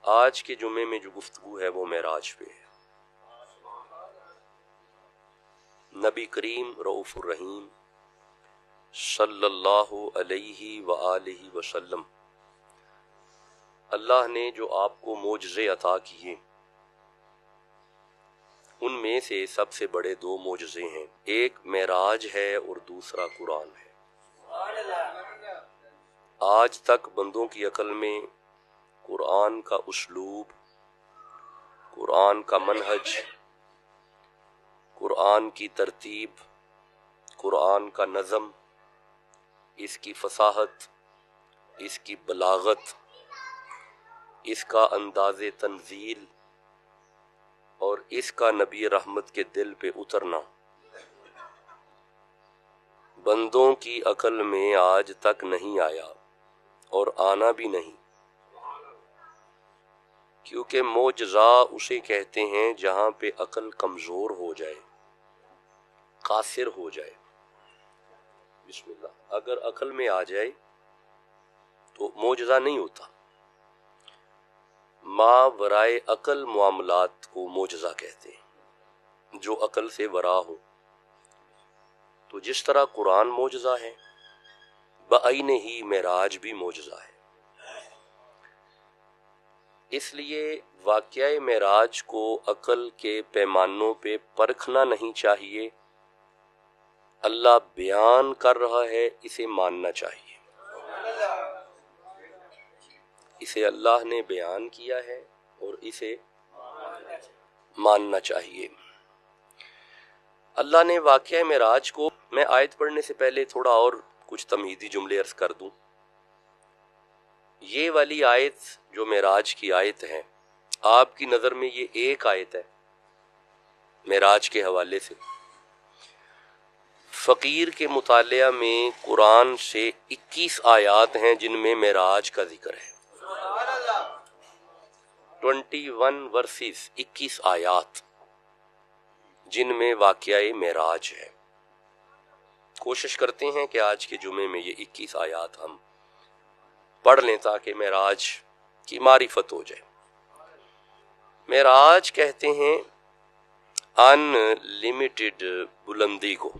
آج کے جمعے میں جو گفتگو ہے وہ معراج پہ ہے۔ نبی کریم رؤوف الرحیم صلی اللہ علیہ وآلہ وسلم، اللہ نے جو آپ کو معجزے عطا کیے ان میں سے سب سے بڑے دو معجزے ہیں، ایک معراج ہے اور دوسرا قرآن ہے۔ آج تک بندوں کی عقل میں قرآن کا اسلوب، قرآن کا منہج، قرآن کی ترتیب، قرآن کا نظم، اس کی فصاحت، اس کی بلاغت، اس کا انداز تنزیل اور اس کا نبی رحمت کے دل پہ اترنا بندوں کی عقل میں آج تک نہیں آیا اور آنا بھی نہیں، کیونکہ معجزہ اسے کہتے ہیں جہاں پہ عقل کمزور ہو جائے، قاصر ہو جائے۔ بسم اللہ، اگر عقل میں آ جائے تو معجزہ نہیں ہوتا۔ ما ورائے عقل معاملات کو معجزہ کہتے ہیں، جو عقل سے ورا ہو۔ تو جس طرح قرآن معجزہ ہے، بعینہ ہی معراج بھی معجزہ ہے۔ اس لیے واقعہ معراج کو عقل کے پیمانوں پہ پرکھنا نہیں چاہیے، اللہ بیان کر رہا ہے، اسے ماننا چاہیے۔ اسے اللہ نے بیان کیا ہے اور اسے ماننا چاہیے۔ اللہ نے واقعہ معراج کو، میں آیت پڑھنے سے پہلے تھوڑا اور کچھ تمہیدی جملے عرض کر دوں۔ یہ والی آیت جو معراج کی آیت ہے، آپ کی نظر میں یہ ایک آیت ہے معراج کے حوالے سے؟ فقیر کے مطالعہ میں قرآن سے 21 آیات ہیں جن میں معراج کا ذکر ہے۔ 21 ورسز، 21 آیات جن میں واقعہ معراج ہے۔ کوشش کرتے ہیں کہ آج کے جمعے میں یہ 21 آیات ہم پڑھ لیں تاکہ معراج کی معرفت ہو جائے۔ معراج کہتے ہیں ان لمیٹڈ بلندی کو،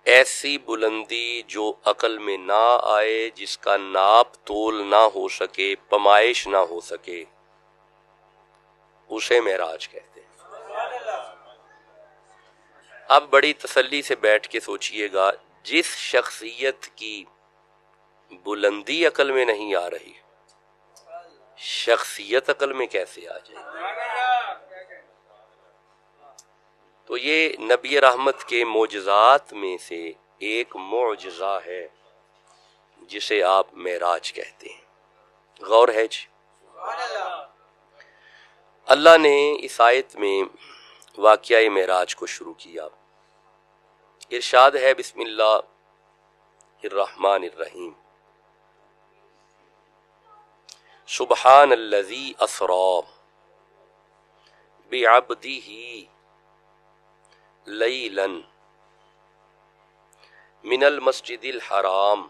ایسی بلندی جو عقل میں نہ آئے، جس کا ناپ تول نہ ہو سکے، پیمائش نہ ہو سکے، اسے معراج کہتے ہیں۔ اب بڑی تسلی سے بیٹھ کے سوچئے گا، جس شخصیت کی بلندی عقل میں نہیں آ رہی، شخصیت عقل میں کیسے آ جائے؟ تو یہ نبی رحمت کے معجزات میں سے ایک معجزہ ہے جسے آپ معراج کہتے ہیں۔ غور ہے جی؟ اللہ نے اس آیت میں واقعہ معراج کو شروع کیا۔ ارشاد ہے، بسم اللہ الرحمن الرحیم، سبحان الذی اسری بعبدہ لیلا من المسجد الحرام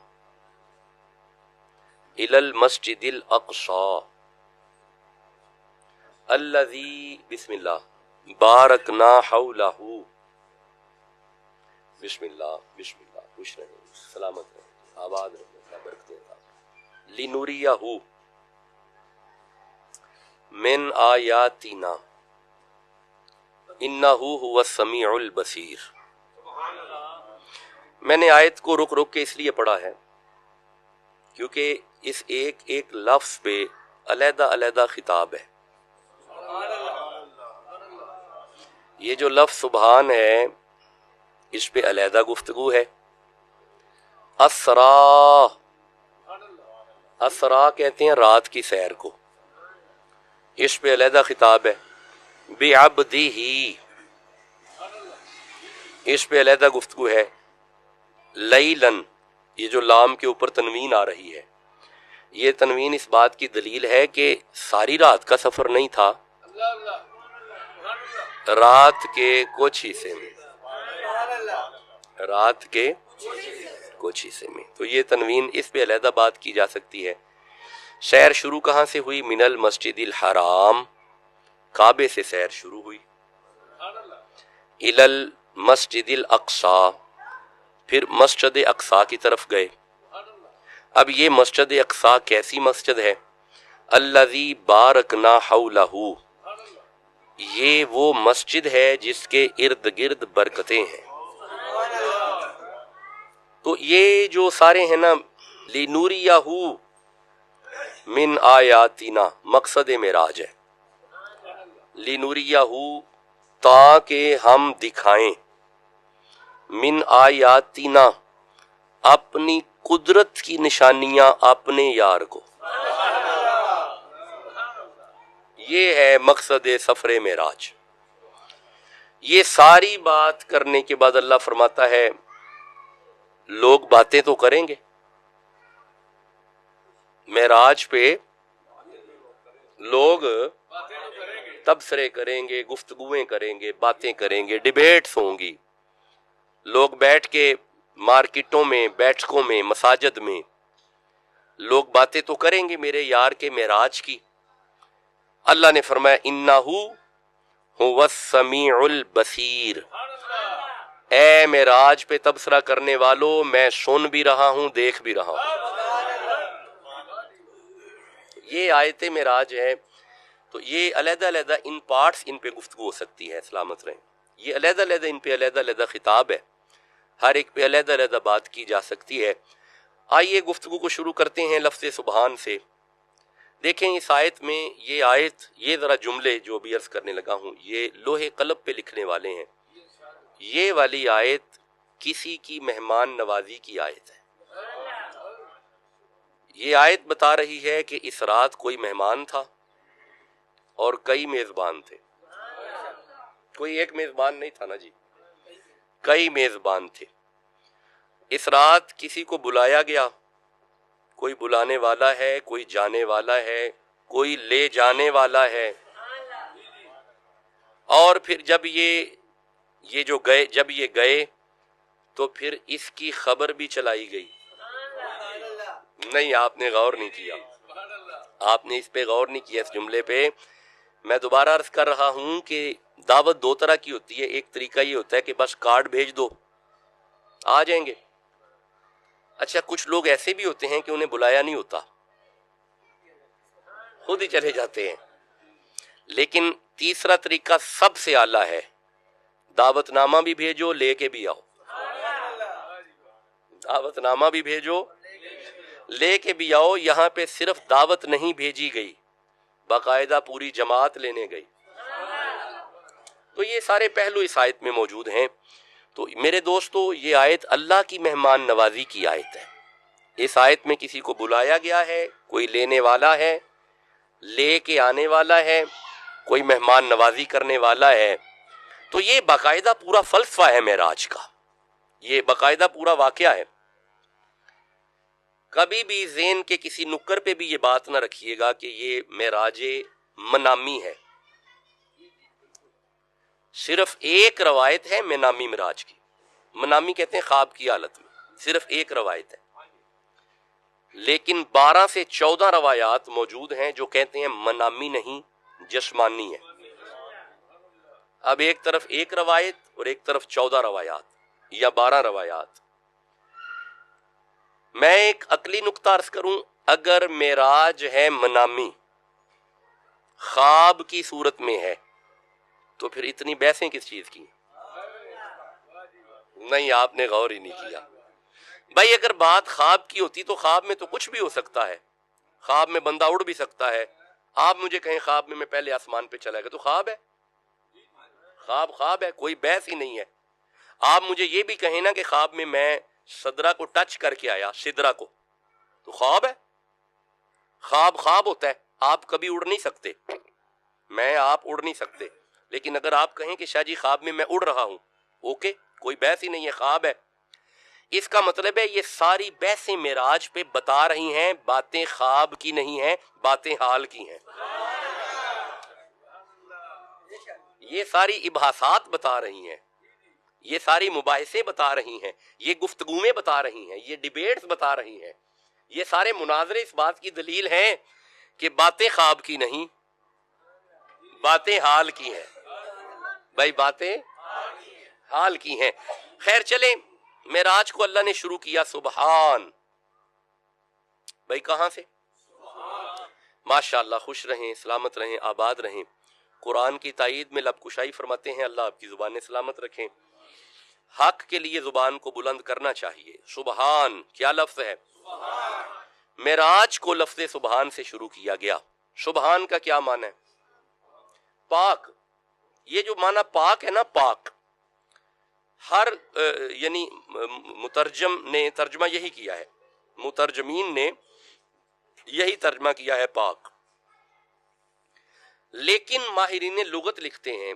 الی المسجد الاقصی الذی، بسم اللہ، بارکنا حولہ، بسم اللہ، بسم اللہ، خوش رہیں، سلامت رہیں، آباد رہیں، برکتیں عطا، لنوریہ من آیاتنا انہ هو السمیع البصیر۔ میں نے آیت کو رک رک کے اس لیے پڑھا ہے کیونکہ اس ایک ایک لفظ پہ علیحدہ علیحدہ خطاب ہے۔ یہ جو لفظ سبحان ہے، اس پہ علیحدہ گفتگو ہے۔ اسرا، اسرا کہتے ہیں رات کی سیر کو، اس پہ علیحدہ خطاب ہے۔ بعبدہ، اس پہ علیحدہ گفتگو ہے۔ لیلاً، یہ جو لام کے اوپر تنوین آ رہی ہے، یہ تنوین اس بات کی دلیل ہے کہ ساری رات کا سفر نہیں تھا، رات کے کچھ حصے میں، رات کے کچھ حصے میں۔ تو یہ تنوین اس پہ علیحدہ بات کی جا سکتی ہے سیر شروع کہاں سے ہوئی؟ من المسجد الحرام، کعبے سے سیر شروع ہوئی، الی المسجد الاقصی، پھر مسجد اقصی کی طرف گئے۔ اب یہ مسجد اقصی کیسی مسجد ہے؟ الذی بارکنا حولہ، یہ وہ مسجد ہے جس کے ارد گرد برکتیں ہیں۔ تو یہ جو سارے ہیں نا، لنوریہ من آیاتنا، مقصد معراج ہے، لنوریہ، تاکہ ہم دکھائیں، من آیاتنا، اپنی قدرت کی نشانیاں اپنے یار کو۔ یہ ہے مقصد سفر معراج۔ یہ ساری بات کرنے کے بعد اللہ فرماتا ہے لوگ باتیں تو کریں گے، معراج پہ لوگ تبصرے کریں گے، گفتگویں کریں گے، باتیں کریں گے، ڈیبیٹس ہوں گی، لوگ بیٹھ کے مارکیٹوں میں، بیٹھکوں میں، مساجد میں لوگ باتیں تو کریں گے میرے یار کے معراج کی۔ اللہ نے فرمایا انہو هو السمیع البصیر، اے معراج پہ تبصرہ کرنے والوں، میں سن بھی رہا ہوں، دیکھ بھی رہا ہوں۔ یہ آیت معراج ہے، تو یہ علیحدہ علیحدہ ان پارٹس، ان پہ گفتگو ہو سکتی ہے، سلامت رہیں۔ یہ علیحدہ علیحدہ ان پہ علیحدہ علیحدہ خطاب ہے، ہر ایک پہ علیحدہ علیحدہ بات کی جا سکتی ہے۔ آئیے گفتگو کو شروع کرتے ہیں لفظ سبحان سے۔ دیکھیں اس آیت میں، یہ آیت، یہ ذرا جملے جو بھی عرض کرنے لگا ہوں، یہ لوہے قلب پہ لکھنے والے ہیں۔ یہ والی آیت کسی کی مہمان نوازی کی آیت ہے۔ یہ آیت بتا رہی ہے کہ اس رات کوئی مہمان تھا اور کئی میزبان تھے۔ کوئی ایک میزبان نہیں تھا نا جی، کئی میزبان تھے۔ اس رات کسی کو بلایا گیا، کوئی بلانے والا ہے، کوئی جانے والا ہے، کوئی لے جانے والا ہے، اور پھر جب یہ گئے تو پھر اس کی خبر بھی چلائی گئی۔ نہیں، آپ نے غور نہیں کیا، آپ نے اس پہ غور نہیں کیا، اس جملے پہ۔ میں دوبارہ عرض کر رہا ہوں کہ دعوت دو طرح کی ہوتی ہے۔ ایک طریقہ یہ ہوتا ہے کہ بس کارڈ بھیج دو، آ جائیں گے۔ اچھا، کچھ لوگ ایسے بھی ہوتے ہیں کہ انہیں بلایا نہیں ہوتا، خود ہی چلے جاتے ہیں۔ لیکن تیسرا طریقہ سب سے اعلیٰ ہے، دعوت نامہ بھی بھیجو، لے کے بھی آؤ۔ دعوت نامہ بھی بھیجو، لے کے بھی آؤ۔ یہاں پہ صرف دعوت نہیں بھیجی گئی، باقاعدہ پوری جماعت لینے گئی۔ تو یہ سارے پہلو اس آیت میں موجود ہیں۔ تو میرے دوستو، یہ آیت اللہ کی مہمان نوازی کی آیت ہے۔ اس آیت میں کسی کو بلایا گیا ہے، کوئی لینے والا ہے، لے کے آنے والا ہے، کوئی مہمان نوازی کرنے والا ہے۔ تو یہ باقاعدہ پورا فلسفہ ہے معراج کا، یہ باقاعدہ پورا واقعہ ہے۔ کبھی بھی ذہن کے کسی نکر پہ بھی یہ بات نہ رکھیے گا کہ یہ معراج منامی ہے۔ صرف ایک روایت ہے منامی معراج کی، منامی کہتے ہیں خواب کی حالت میں، صرف ایک روایت ہے۔ لیکن 12 سے 14 روایات موجود ہیں جو کہتے ہیں منامی نہیں، جسمانی ہے۔ اب ایک طرف ایک روایت اور ایک طرف 14 روایات یا 12 روایات۔ میں ایک عقلی نقطہ عرض کروں، اگر معراج ہے منامی، خواب کی صورت میں ہے، تو پھر اتنی بحثیں کس چیز کی؟ نہیں، آپ نے غور ہی نہیں کیا۔ بھائی اگر بات خواب کی ہوتی تو خواب میں تو کچھ بھی ہو سکتا ہے، خواب میں بندہ اڑ بھی سکتا ہے۔ آپ مجھے کہیں خواب میں پہلے آسمان پہ چلا گیا تو خواب ہے، خواب ہے، کوئی بحث ہی نہیں ہے۔ آپ مجھے یہ بھی کہیں نا کہ خواب میں میں صدرہ کو ٹچ کر کے آیا، صدرہ کو، تو خواب ہے۔ خواب ہوتا ہے، آپ کبھی اڑ نہیں سکتے، آپ اڑ نہیں سکتے۔ لیکن اگر آپ کہیں کہ شاہ جی خواب میں اڑ رہا ہوں، اوکے، کوئی بحث ہی نہیں ہے، خواب ہے۔ اس کا مطلب ہے یہ ساری بحثیں معراج پہ بتا رہی ہیں، باتیں خواب کی نہیں ہیں، باتیں حال کی ہیں۔ یہ ساری ابحاثات بتا رہی ہیں، یہ ساری مباحثے بتا رہی ہیں، یہ گفتگویں بتا رہی ہیں، یہ ڈیبیٹس بتا رہی ہیں یہ سارے مناظرے اس بات کی دلیل ہیں کہ باتیں خواب کی نہیں، باتیں حال کی ہیں بھائی، باتیں حال کی ہیں۔ خیر چلیں، معراج کو اللہ نے شروع کیا سبحان، بھائی کہاں سے؟ ماشاءاللہ، خوش رہیں، سلامت رہیں، آباد رہیں۔ قرآن کی تائید میں لب کشائی فرماتے ہیں، اللہ آپ کی زبانیں سلامت رکھیں۔ حق کے لیے زبان کو بلند کرنا چاہیے۔ سبحان کیا لفظ ہے؟ معراج کو لفظ سبحان سے شروع کیا گیا۔ سبحان کا کیا معنی ہے؟ پاک۔ یہ جو معنی پاک ہے نا، پاک، ہر یعنی مترجم نے ترجمہ یہی کیا ہے، مترجمین نے یہی ترجمہ کیا ہے پاک، لیکن ماہرین لغت لکھتے ہیں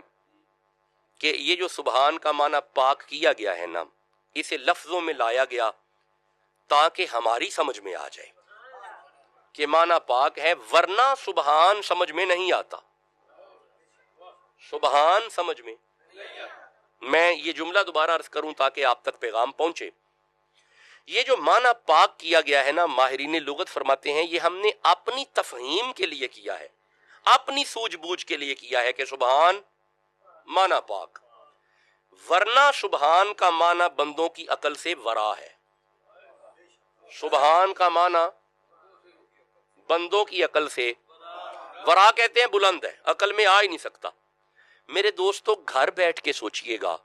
کہ یہ جو سبحان کا معنی پاک کیا گیا ہے نا، اسے لفظوں میں لایا گیا تاکہ ہماری سمجھ میں آ جائے کہ معنی پاک ہے، ورنہ سبحان سمجھ میں نہیں آتا۔ سبحان سمجھ میں یہ جملہ دوبارہ عرض کروں تاکہ آپ تک پیغام پہنچے۔ یہ جو معنی پاک کیا گیا ہے نا، ماہرین لغت فرماتے ہیں یہ ہم نے اپنی تفہیم کے لیے کیا ہے، اپنی سوجھ بوجھ کے لیے کیا ہے کہ سبحان معنی پاک، ورنہ سبحان کا معنی بندوں کی عقل سے ورا ہے۔ سبحان کا معنی بندوں کی عقل سے ورا، کہتے ہیں بلند ہے، عقل میں آ ہی نہیں سکتا۔ میرے دوستو گھر بیٹھ کے سوچئے گا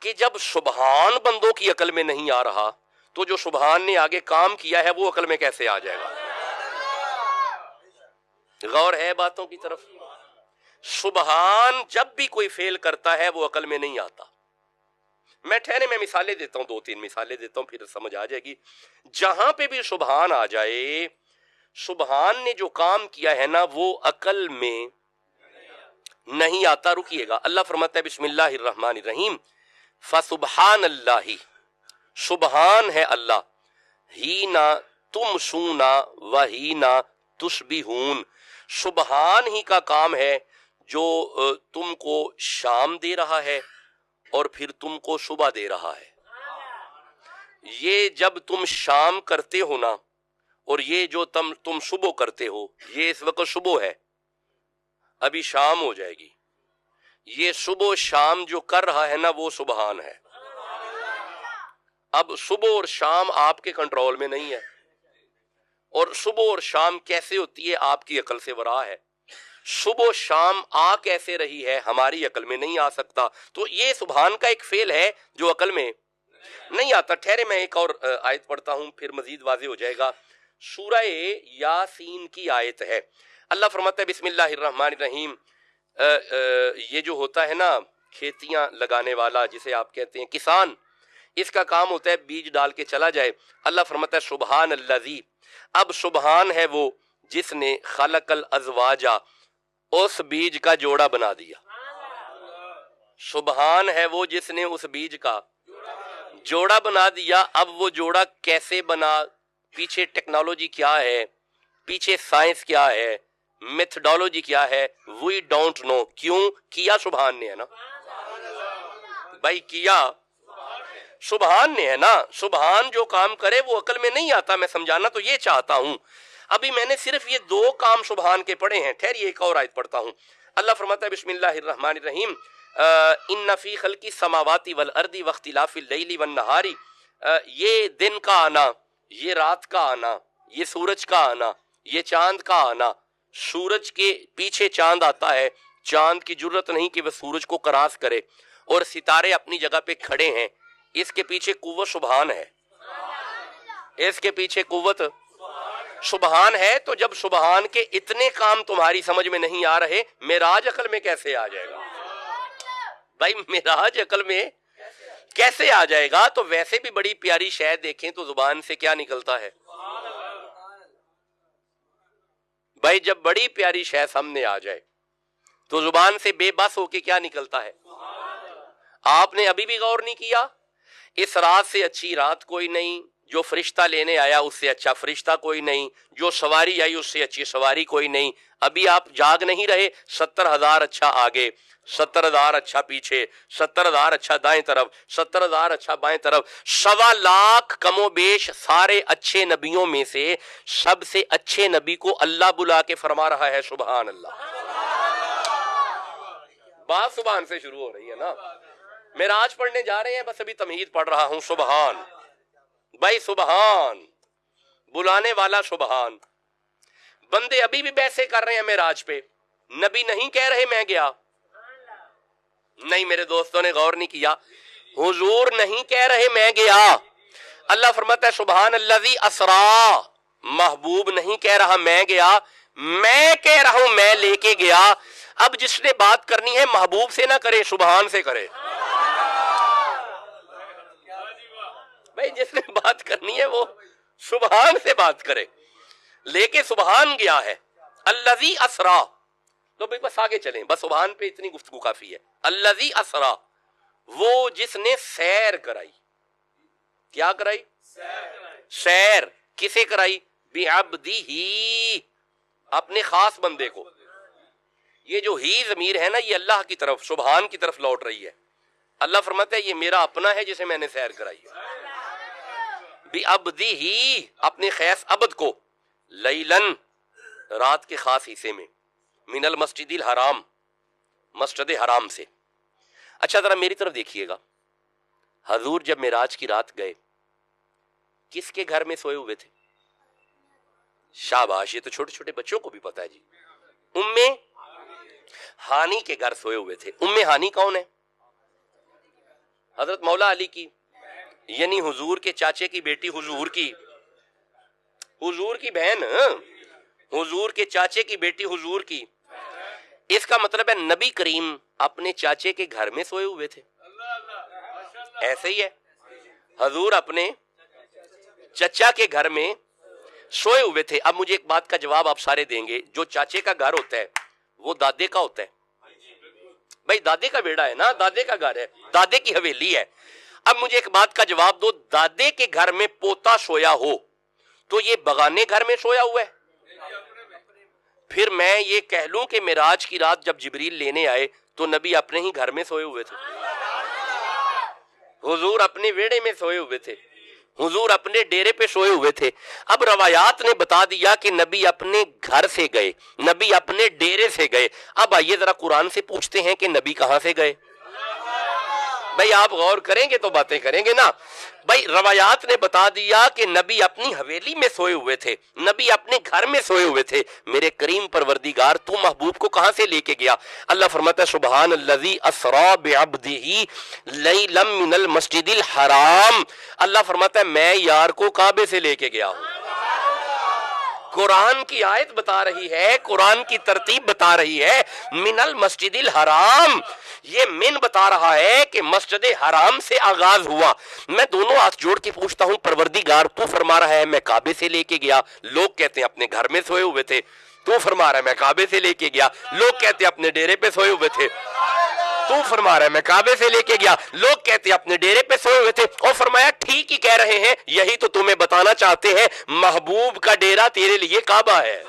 کہ جب سبحان بندوں کی عقل میں نہیں آ رہا تو جو سبحان نے آگے کام کیا ہے وہ عقل میں کیسے آ جائے گا؟ غور ہے باتوں کی طرف؟ سبحان جب بھی کوئی فعل کرتا ہے وہ عقل میں نہیں آتا۔ میں مثالیں دیتا ہوں، 2-3 مثالیں دیتا ہوں، پھر سمجھ آ جائے گی۔ جہاں پہ بھی سبحان آ جائے، سبحان نے جو کام کیا ہے نا وہ عقل میں نہیں آتا۔ رکیے گا، اللہ فرماتا ہے بسم اللہ الرحمن الرحیم، فسبحان اللہ، سبحان ہے اللہ، ہینا تمسونا وہینا تصبحون، سبحان ہی کا کام ہے جو تم کو شام دے رہا ہے اور پھر تم کو صبح دے رہا ہے۔ یہ جب تم شام کرتے ہو نا، اور یہ جو تم صبح کرتے ہو، یہ اس وقت صبح ہے، ابھی شام ہو جائے گی۔ یہ صبح شام جو کر رہا ہے نا وہ سبحان ہے۔ اب صبح اور شام آپ کے کنٹرول میں نہیں ہے، اور صبح اور شام کیسے ہوتی ہے آپ کی عقل سے ورا ہے۔ صبح شام آ کیسے رہی ہے ہماری عقل میں نہیں آ سکتا۔ تو یہ سبحان کا ایک فعل ہے جو عقل میں نہیں آتا۔ ٹھہرے میں ایک اور آیت پڑھتا ہوں پھر مزید واضح ہو جائے گا۔ سورہ یاسین کی آیت ہے، اللہ فرماتا ہے بسم اللہ الرحمن الرحیم، یہ جو ہوتا ہے نا کھیتیاں لگانے والا جسے آپ کہتے ہیں کسان، اس کا کام ہوتا ہے بیج ڈال کے چلا جائے۔ اللہ فرماتا ہے سبحان الذی، اب سبحان ہے وہ جس نے خلق الازواجا، اس بیج کا جوڑا بنا دیا۔ سبحان ہے وہ جس نے اس بیج کا جوڑا بنا دیا۔ اب وہ جوڑا کیسے بنا، پیچھے ٹیکنالوجی کیا ہے، پیچھے سائنس کیا ہے، میتھڈالوجی کیا ہے، وی ڈونٹ نو۔ کیوں؟ کیا سبحان نے ہے نا بھائی، کیا سبحان نے ہے نا۔ سبحان جو کام کرے وہ عقل میں نہیں آتا۔ میں سمجھانا تو یہ چاہتا ہوں، ابھی میں نے صرف یہ 2 کام سبحان کے پڑھے ہیں۔ ٹھہریے ایک اور آیت پڑھتا ہوں۔ اللہ فرماتا ہے بسم اللہ الرحمن الرحیم، ان فی خلق السماوات والارض واختلاف اللیل والنہار، یہ دن کا آنا، یہ رات کا آنا، یہ سورج کا آنا، یہ چاند کا آنا۔ سورج کے پیچھے چاند آتا ہے، چاند کی جرت نہیں کہ وہ سورج کو کراس کرے، اور ستارے اپنی جگہ پہ کھڑے ہیں۔ اس کے پیچھے قوت سبحان ہے، اس کے پیچھے قوت سبحان ہے۔ تو جب سبحان کے اتنے کام تمہاری سمجھ میں نہیں آ رہے، معراج عقل میں کیسے آ جائے گا بھائی؟ معراج عقل میں کیسے آ جائے گا؟ تو ویسے بھی بڑی پیاری شے دیکھیں تو زبان سے کیا نکلتا ہے بھائی؟ جب بڑی پیاری شے سامنے آ جائے تو زبان سے بے بس ہو کے کیا نکلتا ہے؟ آپ نے ابھی بھی غور نہیں کیا؟ اس رات سے اچھی رات کوئی نہیں، جو فرشتہ لینے آیا اس سے اچھا فرشتہ کوئی نہیں، جو سواری آئی اس سے اچھی سواری کوئی نہیں. ابھی آپ جاگ نہیں رہے، 70,000 اچھا آگے، 70,000 اچھا پیچھے، 70,000 اچھا دائیں طرف، 70,000 اچھا بائیں طرف. 1.25 کم و بیش سارے اچھے نبیوں میں سے سب سے اچھے نبی کو اللہ بلا کے فرما رہا ہے سبحان اللہ. بات سبحان سے شروع ہو رہی ہے نا. معراج پڑھنے جا رہے ہیں، بس ابھی تمہید پڑھ رہا ہوں. سبحان بھائی، سبحان، بلانے والا سبحان. بندے ابھی بھی بحثیں کر رہے ہیں معراج پہ. نبی نہیں کہہ رہے میں گیا. نہیں میرے دوستوں نے غور نہیں کیا. حضور نہیں کہہ رہے میں گیا. اللہ فرماتا ہے سبحان الذی اسرا. محبوب نہیں کہہ رہا میں گیا، میں کہہ رہا ہوں میں لے کے گیا. اب جس نے بات کرنی ہے محبوب سے نہ کرے، سبحان سے کرے. بھائی جس نے بات کرنی ہے وہ سبحان سے بات کرے. لے کے سبحان گیا ہے. الذی اسرا. تو بھائی بس آگے چلیں، بس سبحان پہ اتنی گفتگو کافی ہے. الذی اسرا، وہ جس نے سیر کرائی. کیا کرائی؟ سیر. کسے کرائی؟ بعبدہ، اپنے خاص بندے کو. یہ جو ہی ضمیر ہے نا، یہ اللہ کی طرف، سبحان کی طرف لوٹ رہی ہے. اللہ فرماتا ہے یہ میرا اپنا ہے جسے میں نے سیر کرائی. بعبدہ، اپنے خاص عبد کو. لیلن، رات کے خاص حصے میں. من المسجد الحرام، مسجد حرام سے. اچھا ذرا میری طرف دیکھیے گا. حضور جب معراج کی رات گئے کس کے گھر میں سوئے ہوئے تھے؟ شاباش، یہ تو چھوٹے چھوٹے بچوں کو بھی پتا ہے جی. ام ہانی کے گھر سوئے ہوئے تھے. ام ہانی کون ہے؟ حضرت مولا علی کی، یعنی حضور کے چاچے کی بیٹی، حضور کی بہن، حضور کے چاچے کی بیٹی حضور کی. اس کا مطلب ہے نبی کریم اپنے چاچے کے گھر میں سوئے ہوئے تھے. ایسے ہی ہے، حضور اپنے چچا کے گھر میں سوئے ہوئے تھے. اب مجھے ایک بات کا جواب آپ سارے دیں گے. جو چاچے کا گھر ہوتا ہے وہ دادے کا ہوتا ہے. بھائی دادے کا بیڑا ہے نا، دادے کا گھر ہے، دادے کی حویلی ہے. اب مجھے ایک بات کا جواب دو. دادے کے گھر میں پوتا سویا ہو تو یہ بغانے گھر میں سویا ہوا ہے. پھر میں یہ کہہ لوں کہ معراج کی رات جب جبریل لینے آئے تو نبی اپنے ہی گھر میں سوئے ہوئے تھے. حضور اپنے ویڑے میں سوئے ہوئے تھے، حضور اپنے ڈیرے پہ سوئے ہوئے تھے. اب روایات نے بتا دیا کہ نبی اپنے گھر سے گئے، نبی اپنے ڈیرے سے گئے. اب آئیے ذرا قرآن سے پوچھتے ہیں کہ نبی کہاں سے گئے. بھائی آپ غور کریں گے تو باتیں کریں گے نا. بھائی روایات نے بتا دیا کہ نبی اپنی حویلی میں سوئے ہوئے تھے، نبی اپنے گھر میں سوئے ہوئے تھے. میرے کریم پروردگار تو محبوب کو کہاں سے لے کے گیا؟ اللہ فرماتا ہے سبحان الذی اسرا بعبدہ لیلا من المسجد الحرام. اللہ فرماتا ہے میں یار کو کعبے سے لے کے گیا ہوں. قرآن کی آیت بتا رہی ہے، قرآن کی ترتیب بتا رہی ہے من المسجد الحرام. یہ من بتا رہا ہے کہ مسجد حرام سے آغاز ہوا. میں دونوں ہاتھ جوڑ کے پوچھتا ہوں پروردگار تو فرما رہا ہے میں کعبے سے لے کے گیا، لوگ کہتے ہیں اپنے گھر میں سوئے ہوئے تھے. تو فرما رہا ہے میں کعبے سے لے کے گیا، لوگ کہتے ہیں اپنے ڈیرے پہ سوئے ہوئے تھے. تو فرما رہا ہے میں کعبے سے لے کے گیا، لوگ کہتے ہیں اپنے ڈیرے پہ سوئے ہوئے تھے. اور فرمایا ٹھیک ہی کہہ رہے ہیں، یہی تو تمہیں بتانا چاہتے ہیں محبوب کا ڈیرا تیرے لیے کعبہ ہے.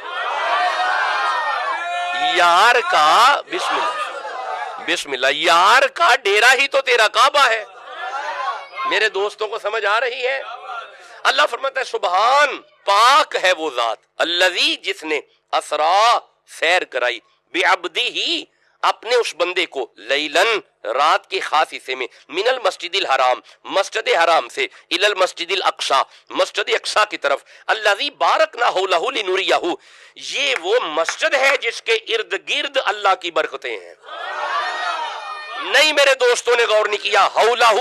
یار کا بسم اللہ، بسم اللہ، یار کا ڈیرا ہی تو تیرا کعبہ ہے. میرے دوستوں کو سمجھ آ رہی ہے؟ اللہ فرماتا ہے سبحان، پاک ہے وہ ذات، الذی جس نے اسرا سیر کرائی، بعبدہ اپنے اس بندے کو، لیلن رات کے خاص حصے میں، من المسجد الحرام مسجد حرام سے، الی المسجد الاقصی مسجد اقصی کی طرف، الذی بارکنا حولہ لنریہ، یہ وہ مسجد ہے جس کے ارد گرد اللہ کی برکتیں ہیں. نہیں میرے دوستوں نے غور نہیں کیا. حولہ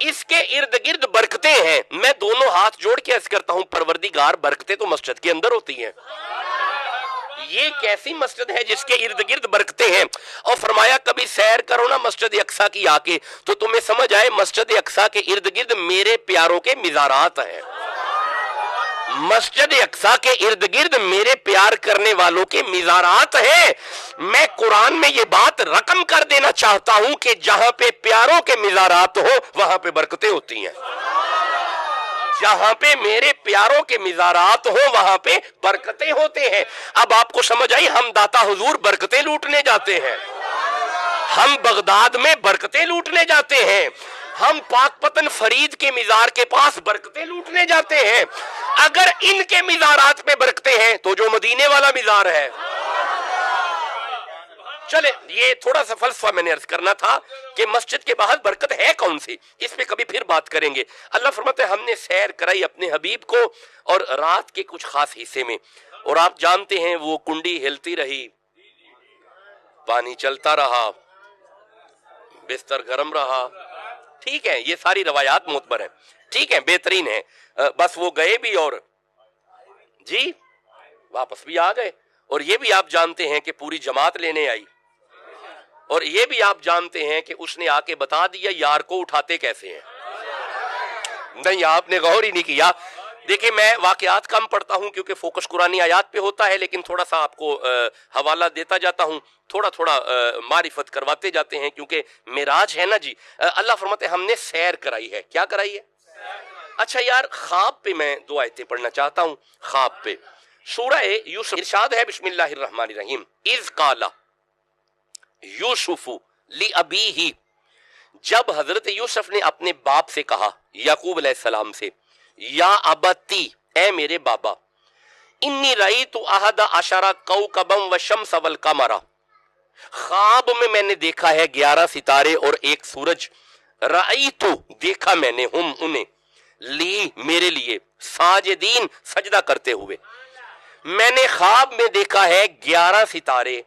اس کے ارد گرد برکتیں ہیں. میں دونوں ہاتھ جوڑ کے عرض کرتا ہوں پروردگار برکتیں تو مسجد کے اندر ہوتی ہیں، یہ کیسی مسجد ہے جس کے ارد گرد برکتیں ہیں؟ اور فرمایا کبھی سیر کرو نا مسجد اقصی کی آ کے تو تمہیں سمجھ آئے مسجد اقصی کے ارد گرد میرے پیاروں کے مزارات ہیں. مسجد اقصی کے ارد گرد میرے پیار کرنے والوں کے مزارات ہیں. میں قرآن میں یہ بات رقم کر دینا چاہتا ہوں کہ جہاں پہ پیاروں کے مزارات ہو وہاں پہ برکتیں ہوتی ہیں. جہاں پہ میرے پیاروں کے مزارات ہو وہاں پہ برکتیں ہوتے ہیں. اب آپ کو سمجھ آئی, ہم داتا حضور برکتیں لوٹنے جاتے ہیں, ہم بغداد میں برکتیں لوٹنے جاتے ہیں, ہم پاک پتن فرید کے مزار کے پاس برکتیں لوٹنے جاتے ہیں. اگر ان کے مزارات پہ برکتیں ہیں تو جو مدینے والا مزار ہے. چلے یہ تھوڑا سا فلسفہ میں نے عرض کرنا تھا کہ مسجد کے باہر برکت ہے کون سی, اس پہ کبھی پھر بات کریں گے. اللہ فرماتے ہیں ہم نے سیر کرائی اپنے حبیب کو اور رات کے کچھ خاص حصے میں, اور آپ جانتے ہیں وہ کنڈی ہلتی رہی, پانی چلتا رہا, بستر گرم رہا. ٹھیک ہے, یہ ساری روایات معتبر ہیں, ٹھیک ہے, بہترین ہے. بس وہ گئے بھی اور جی واپس بھی آ گئے, اور یہ بھی آپ جانتے ہیں کہ پوری جماعت لینے آئی, اور یہ بھی آپ جانتے ہیں کہ اس نے آ کے بتا دیا یار کو اٹھاتے کیسے ہیں. نہیں, آپ نے غور ہی نہیں کیا. دیکھیں میں واقعات کم پڑھتا ہوں کیونکہ فوکس قرآنی آیات پہ ہوتا ہے, لیکن تھوڑا سا آپ کو حوالہ دیتا جاتا ہوں, تھوڑا تھوڑا معرفت کرواتے جاتے ہیں کیونکہ معراج ہے نا جی. اللہ فرماتے ہیں ہم نے سیر کرائی ہے. کیا کرائی ہے؟ اچھا یار, خواب پہ میں 2 آیتیں پڑھنا چاہتا ہوں. خواب پہ سورہ یوسف ارشاد ہے بسم اللہ الرحمن الرحیم, اذ قال یوسف لابیہ, جب حضرت یوسف نے اپنے باپ سے کہا, یعقوب علیہ السلام سے, یا ابتی, اے میرے بابا, انی رأیت احد عشر کوکبا والشمس والقمر, خواب میں نے دیکھا ہے 11 ستارے اور 1 سورج. رأیت, دیکھا میں نے, ہم انہیں, لی, میرے لیے, ساجدین, سجدہ کرتے ہوئے. میں نے خواب میں دیکھا ہے 11 ستارے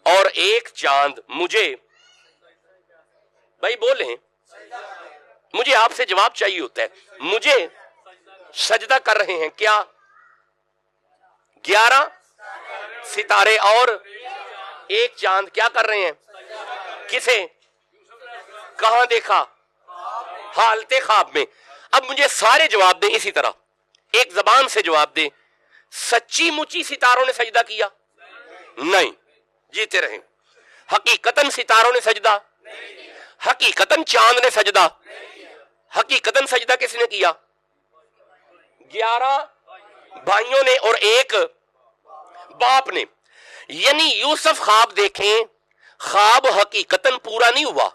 اور 1 چاند. مجھے بھائی بولیں, مجھے آپ سے جواب چاہیے ہوتا ہے, مجھے سجدہ کر رہے ہیں. کیا 11 ستارے اور 1 چاند کیا کر رہے ہیں؟ کسے؟ کہاں دیکھا؟ حالت خواب میں. اب مجھے سارے جواب دیں اسی طرح, ایک زبان سے جواب دیں. سچی مچی ستاروں نے سجدہ کیا؟ نہیں, جیتے رہیں. حقیقتاً ستاروں نے سجدہ؟ حقیقتاً چاند نے سجدہ؟ حقیقتاً سجدہ کس نے کیا؟ 11 بھائیوں نے اور 1 باپ نے. یعنی یوسف خواب دیکھیں, خواب حقیقتاً پورا نہیں ہوا,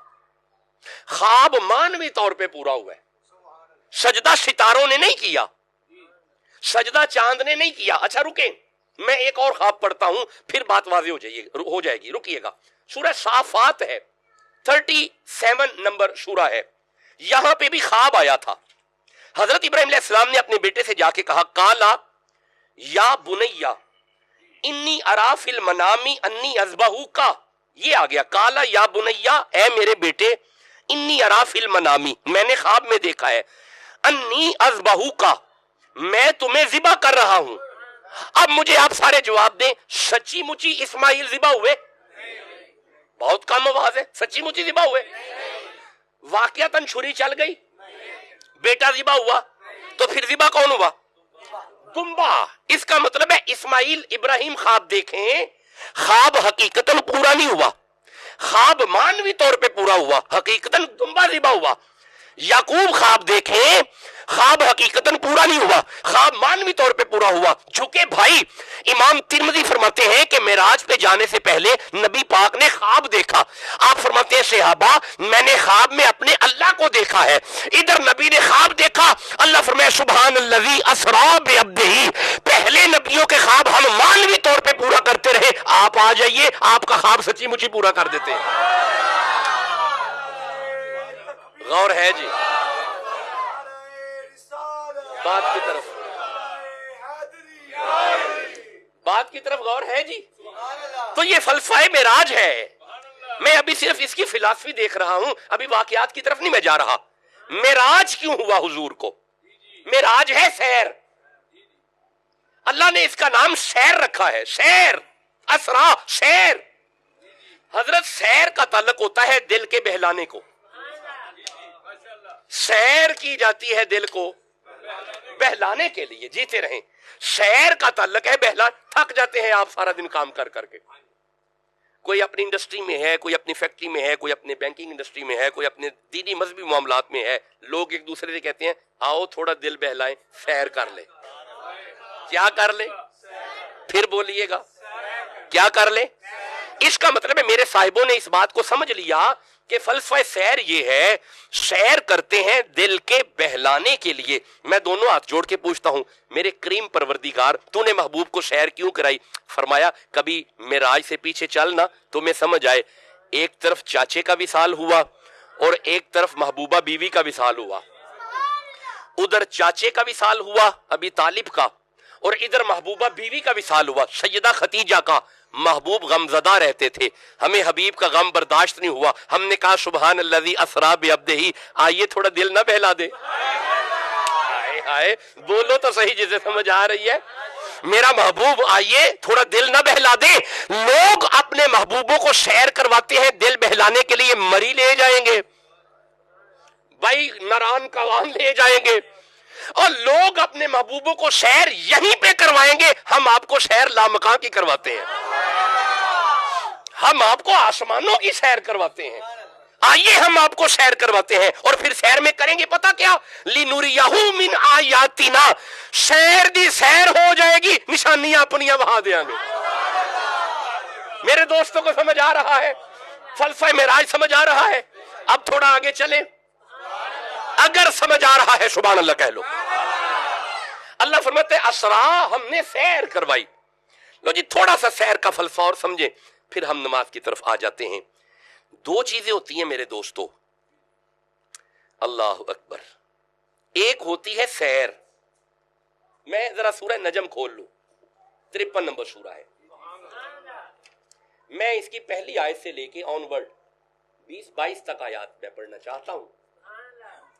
خواب مانوی طور پہ پورا ہوا ہے. سجدہ ستاروں نے نہیں کیا, سجدہ چاند نے نہیں کیا. اچھا رکیں, میں ایک اور خواب پڑھتا ہوں پھر بات واضح ہو جائے گی, رکیے گا. سورہ صافات ہے, 37 نمبر سورہ ہے. یہاں پہ بھی خواب آیا تھا. حضرت ابراہیم علیہ السلام نے اپنے بیٹے سے جا کے کہا, کالا یا بنیا انی ارا فی المنام انی اذبحک, یہ آ گیا, کالا یا بنیا, اے میرے بیٹے, انی ارا فی المنام, میں نے خواب میں دیکھا ہے, انی اذبحک, میں تمہیں ذبح کر رہا ہوں. اب مجھے آپ سارے جواب دیں, سچی مچی اسماعیل ذبح ہوئے؟ بہت کم آواز ہے. سچی مچی ذبح ہوئے؟ واقعتاً چھری چل گئی, بیٹا ذبح ہوا, تو پھر ذبح کون ہوا؟ دمبا. اس کا مطلب ہے اسماعیل ابراہیم خواب دیکھیں, خواب حقیقتاً پورا نہیں ہوا, خواب مانوی طور پہ پورا ہوا, حقیقتاً دمبا ذبح ہوا. یعقوب خواب دیکھیں, خواب حقیقتاً پورا نہیں ہوا, خواب مانوی طور پہ پورا ہوا. چونکہ بھائی امام ترمذی فرماتے ہیں کہ معراج پہ جانے سے پہلے نبی پاک نے خواب دیکھا. آپ فرماتے ہیں صحابہ, میں نے خواب میں اپنے اللہ کو دیکھا ہے. ادھر نبی نے خواب دیکھا, اللہ فرمائے سبحان الذی اسری بعبدہ. پہلے نبیوں کے خواب ہم مانوی طور پہ پورا کرتے رہے, آپ آ جائیے آپ کا خواب سچی مچی پورا کر دیتے ہیں. غور ہے جی بات کی طرف, بات کی طرف غور ہے جی. تو یہ فلسفہ معراج ہے. میں ابھی صرف اس کی فلسفی دیکھ رہا ہوں, ابھی واقعات کی طرف نہیں میں جا رہا. معراج کیوں ہوا حضور کو؟ معراج ہے سیر. اللہ نے اس کا نام سیر رکھا ہے, سیر, اسرا, سیر. حضرت سیر کا تعلق ہوتا ہے دل کے بہلانے کو, سیر کی جاتی ہے دل کو بہلانے کے لیے جیتے رہیں. سیر کا تعلق ہے تھک جاتے ہیں آپ سارا دن کام کر کر کے. کوئی اپنی انڈسٹری میں ہے, کوئی اپنی فیکٹری میں ہے, کوئی اپنے بینکنگ انڈسٹری میں ہے, کوئی اپنے دینی مذہبی معاملات میں ہے. لوگ ایک دوسرے سے کہتے ہیں آؤ تھوڑا دل بہلائیں, سیر کر لیں. کیا کر لیں؟ پھر بولیے گا, کیا کر لیں؟ اس کا مطلب ہے میرے صاحبوں نے اس بات کو سمجھ لیا کہ فلسفہ سیر یہ ہے, سیر کرتے ہیں دل کے بہلانے کے لیے. میں دونوں ہاتھ جوڑ کے پوچھتا ہوں, میرے کریم پروردگار تو نے محبوب کو سیر کیوں کرائی؟ فرمایا کبھی معراج سے پیچھے چلنا تمہیں سمجھ آئے, ایک طرف چاچے کا وصال ہوا اور ایک طرف محبوبہ بیوی کا وصال ہوا. ادھر چاچے کا وصال ہوا ابی طالب کا, اور ادھر محبوبہ بیوی کا وصال ہوا سیدہ خدیجہ کا. محبوب غمزدہ رہتے تھے, ہمیں حبیب کا غم برداشت نہیں ہوا. ہم نے کہا سبحان الذی اسری بعبدہ, آئیے تھوڑا دل نہ بہلا دے. ہائے ہائے, بولو تو صحیح جسے سمجھ آ رہی ہے. میرا محبوب آئیے تھوڑا دل نہ بہلا دے. لوگ اپنے محبوبوں کو سیر کرواتے ہیں دل بہلانے کے لیے, مری لے جائیں گے بھائی, ناران کاوان لے جائیں گے, اور لوگ اپنے محبوبوں کو سیر یہیں پہ کروائیں گے. ہم آپ کو سیر لامکاں کی کرواتے ہیں, ہم آپ کو آسمانوں کی سیر کرواتے ہیں. آئیے ہم آپ کو سیر کرواتے ہیں, اور پھر سیر میں کریں گے پتا کیا؟ لِنُرِيَهُ مِنْ آیاتنا, سیر دی سیر ہو جائے گی, نشانیاں اپنیاں وہاں دے آنگے. میرے دوستوں کو سمجھ آ رہا ہے؟ فلسفہ معراج سمجھ آ رہا ہے؟ اب تھوڑا آگے چلیں, اگر سمجھ آ رہا ہے سبحان اللہ کہہ لو. اللہ فرماتے ہیں اسرا, ہم نے سیر کروائی. لو جی تھوڑا سا سیر کا فلسفہ اور سمجھیں, پھر ہم نماز کی طرف آ جاتے ہیں. دو چیزیں ہوتی ہیں میرے دوستو, اللہ اکبر. ایک ہوتی ہے سیر. میں ذرا سورہ نجم کھول لوں, 53 نمبر سورہ ہے. میں اس کی پہلی آیت سے لے کے آن ورڈ 20-22 تک آیات میں پڑھنا چاہتا ہوں.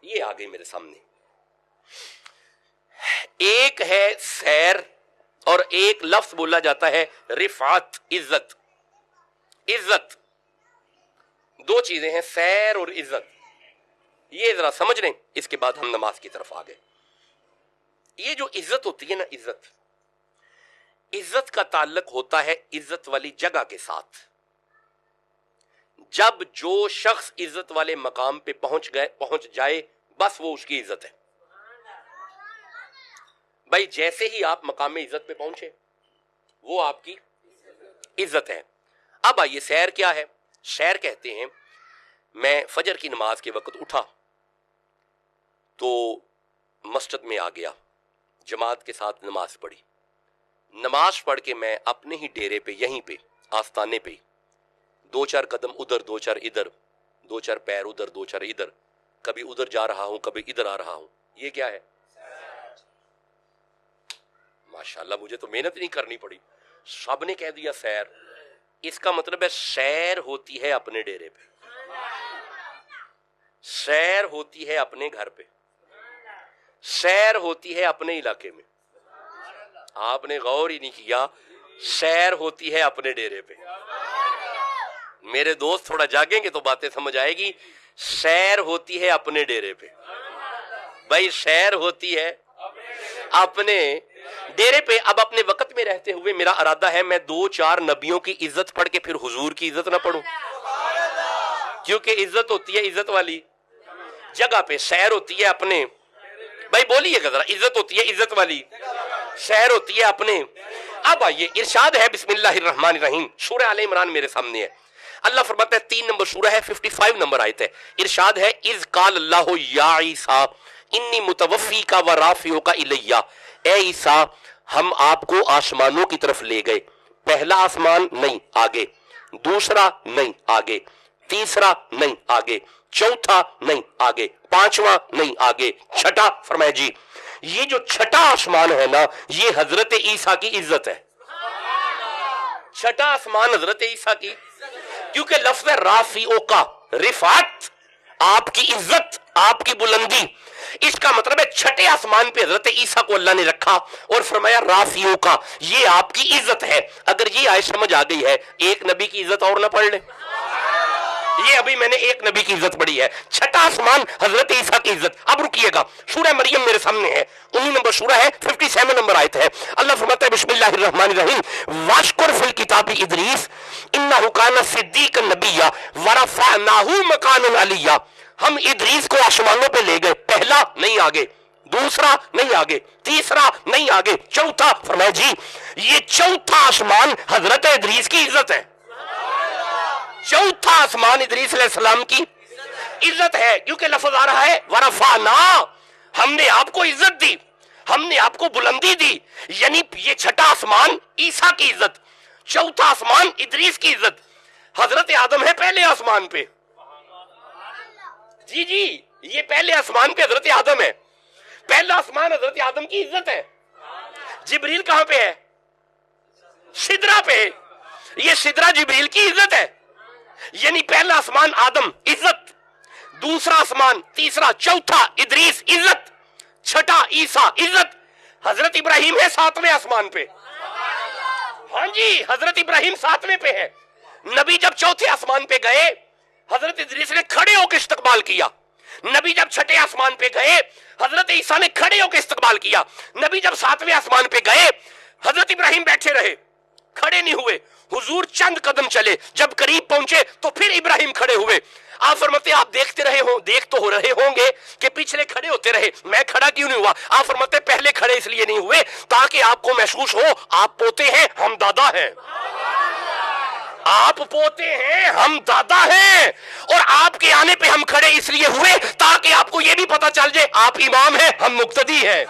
یہ آگے میرے سامنے. ایک ہے سیر, اور ایک لفظ بولا جاتا ہے رفعت, عزت. عزت, دو چیزیں ہیں, سیر اور عزت. یہ ذرا سمجھ لیں, اس کے بعد ہم نماز کی طرف آ گئے. یہ جو عزت ہوتی ہے نا, عزت کا تعلق ہوتا ہے عزت والی جگہ کے ساتھ. جب جو شخص عزت والے مقام پہ پہنچ جائے, بس وہ اس کی عزت ہے. بھائی جیسے ہی آپ مقام عزت پہ پہنچے, وہ آپ کی عزت ہے. اب آئیے سیر کیا ہے؟ سیر کہتے ہیں, میں فجر کی نماز کے وقت اٹھا تو مسجد میں آ گیا, جماعت کے ساتھ نماز پڑھی. نماز پڑھ کے میں اپنے ہی ڈیرے پہ, یہیں پہ آستانے پہ, 2-4 قدم ادھر 2-4 ادھر, 2-4 پیر ادھر 2-4 ادھر, کبھی ادھر جا رہا ہوں کبھی ادھر آ رہا ہوں. یہ کیا ہے؟ ماشاءاللہ, مجھے تو محنت نہیں کرنی پڑی, سب نے کہہ دیا سیر. اس کا مطلب ہے سیر ہوتی ہے اپنے ڈیرے پہ, سیر ہوتی ہے اپنے گھر پہ, سیر ہوتی ہے اپنے علاقے میں. آپ نے غور ہی نہیں کیا, سیر ہوتی ہے اپنے ڈیرے پہ. میرے دوست تھوڑا جاگیں گے تو باتیں سمجھ آئے گی. سیر ہوتی ہے اپنے ڈیرے پہ. بھائی سیر ہوتی ہے اپنے ڈیرے پہ. اب اپنے وقت میں رہتے ہوئے میرا ارادہ ہے میں 2-4 نبیوں کی عزت پڑھ کے پھر حضور کی عزت نہ پڑھوں, کیونکہ عزت ہوتی ہے عزت والی جگہ پہ, سیر ہوتی ہے اپنے. بھائی بولیے گا ذرا, عزت ہوتی ہے عزت والی, سیر ہوتی ہے اپنے. اب آئیے, ارشاد ہے بسم اللہ الرحمن الرحیم, سورہ آل عمران میرے سامنے ہے. اللہ فرماتا ہے 3 نمبر سورہ ہے, 55 نمبر آیت ہے. ارشاد ہے اذ قال اللہ یا عیسیٰ انی متوفیک و رافعک الیہ. اے عیسیٰ ہم آپ کو آسمانوں کی طرف لے گئے. پہلا آسمان نہیں, آگے. دوسرا نہیں, آگے. تیسرا نہیں, آگے. چوتھا نہیں, آگے. پانچواں نہیں, آگے. چھٹا, فرمایا جی یہ جو چھٹا آسمان ہے نا, یہ حضرت عیسیٰ کی عزت ہے. چھٹا آسمان حضرت عیسیٰ کی, کیونکہ لفظ رافعو کا, رفعت آپ کی عزت, آپ کی بلندی. اس کا مطلب ہے چھٹے آسمان پہ حضرت عیسیٰ کو اللہ نے رکھا اور فرمایا رافعو کا, یہ آپ کی عزت ہے. اگر یہ آیت سمجھ آ گئی ہے, ایک نبی کی عزت اور نہ پڑھ لیں, یہ ابھی میں نے ایک نبی کی عزت پڑھی ہے. چھٹا آسمان حضرت عیسیٰ کی عزت. اب رکیے گا, سورہ مریم میرے سامنے ہے, 19 نمبر سورہ ہے, 57 نمبر آیت ہے. اللہ فرماتا ہے بسم اللہ الرحمن الرحیم واشکر فی الکتاب ادریس انہ کان صدیقا نبیا ورفعناہ مکانا علیہ. ہم ادریس کو آسمانوں پہ لے گئے, پہلا نہیں آگے, دوسرا نہیں آگے, تیسرا نہیں آگے, چوتھا. فرمایا جی یہ چوتھا آسمان حضرت ادریس کی عزت ہے. چوتھا آسمان ادریس علیہ السلام کی عزت ہے, کیونکہ لفظ آ رہا ہے ورفعنا, ہم نے آپ کو عزت دی, ہم نے آپ کو بلندی دی. یعنی یہ چھٹا آسمان عیسیٰ کی عزت, چوتھا آسمان ادریس کی عزت. حضرت آدم ہے پہلے آسمان پہ, جی جی یہ پہلے آسمان پہ حضرت آدم ہے, پہلا آسمان حضرت آدم کی عزت ہے. جبریل کہاں پہ ہے؟ سدرہ پہ. یہ سدرہ جبریل کی عزت ہے. یعنی پہلا آسمان آدم عزت, دوسرا آسمان, تیسرا, چوتھا ادریس عزت, چھٹا عیسیٰ عزت. حضرت ابراہیم ہے 7ویں آسمان پہ. ہاں جی حضرت ابراہیم 7ویں پہ ہے. نبی جب چوتھے آسمان پہ گئے حضرت ادریس نے کھڑے ہو کے استقبال کیا. نبی جب چھٹے آسمان پہ گئے حضرت عیسیٰ نے کھڑے ہو کے استقبال کیا. نبی جب 7ویں آسمان پہ گئے حضرت ابراہیم بیٹھے رہے, کھڑے نہیں ہوئے. حضور چند قدم چلے, جب قریب پہنچے تو پھر ابراہیم کھڑے ہوئے. آپ فرماتے آپ دیکھ تو ہو رہے ہوں گے کہ پچھلے کھڑے ہوتے رہے, میں کھڑا کیوں نہیں ہوا؟ آپ فرماتے پہلے کھڑے اس لیے نہیں ہوئے تاکہ آپ کو محسوس ہو آپ پوتے ہیں ہم دادا ہیں, آپ پوتے ہیں ہم دادا ہیں, اور آپ کے آنے پہ ہم کھڑے اس لیے ہوئے تاکہ آپ کو یہ بھی پتا چل جائے آپ امام ہیں ہم مقتدی ہیں.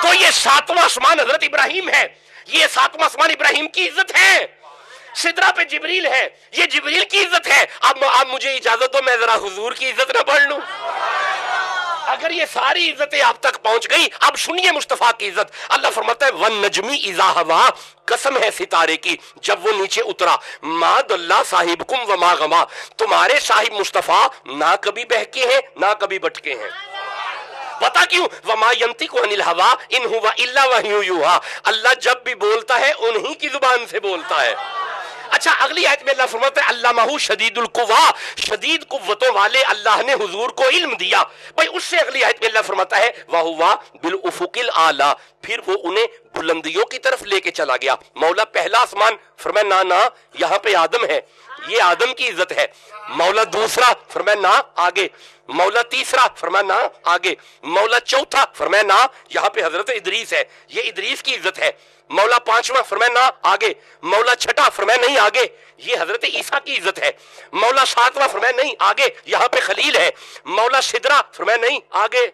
تو یہ 7واں آسمان حضرت ابراہیم ہے, یہ 7واں آسمان ابراہیم کی عزت ہے. سدرہ پہ جبریل ہے, یہ جبریل کی عزت ہے. اب مجھے اجازت دو میں ذرا حضور کی عزت نہ پڑھ لوں. اگر یہ ساری عزتیں آپ تک پہنچ گئی, اب سنیے مصطفیٰ کی عزت. اللہ فرماتا ہے وَالنَّجْمِ اِذَا هَوَىٰ, قسم ہے ستارے کی جب وہ نیچے اترا, مَا ضَلَّ صَاحِبُكُمْ وَمَا غَوَىٰ, تمہارے صاحب مصطفیٰ نہ کبھی بہکے ہیں نہ کبھی بٹکے ہیں. پتا کیوں؟ وَمَا يَنْطِقُ عَنِ الْهَوَىٰ إِنْ هُوَ إِلَّا وَحْيٌ يُوحَىٰ, اللہ جب بھی بولتا ہے انہی کی زبان سے بولتا ہے. اچھا اگلی آیت میں اللہ فرماتا ہے علمہ شدید القوا, شدید قوتوں والے اللہ نے حضور کو علم دیا. بھائی اس سے اگلی آیت میں اللہ فرماتا ہے وَهُوَ بِالْأُفُقِ الْأَعْلَىٰ, پھر وہ انہیں بلندیوں کی طرف لے کے چلا گیا. مولا پہلا آسمان, فرمایا نا یہاں پہ آدم ہے, یہ آدم کی عزت ہے. مولا دوسرا, فرمایا نا آگے. مولا تیسرا, فرمایا نا آگے. مولا چوتھا, فرمایا نا یہاں پہ حضرت ادریس ہے, یہ ادریس کی عزت ہے. مولا پانچواں, فرمایا نا آگے. مولا چھٹا, فرمایا نہیں آگے, یہ حضرت عیسیٰ کی عزت ہے. مولا ساتواں, فرمایا نہیں آگے, یہاں پہ خلیل ہے. مولا سدرہ, فرمایا نہیں آگے,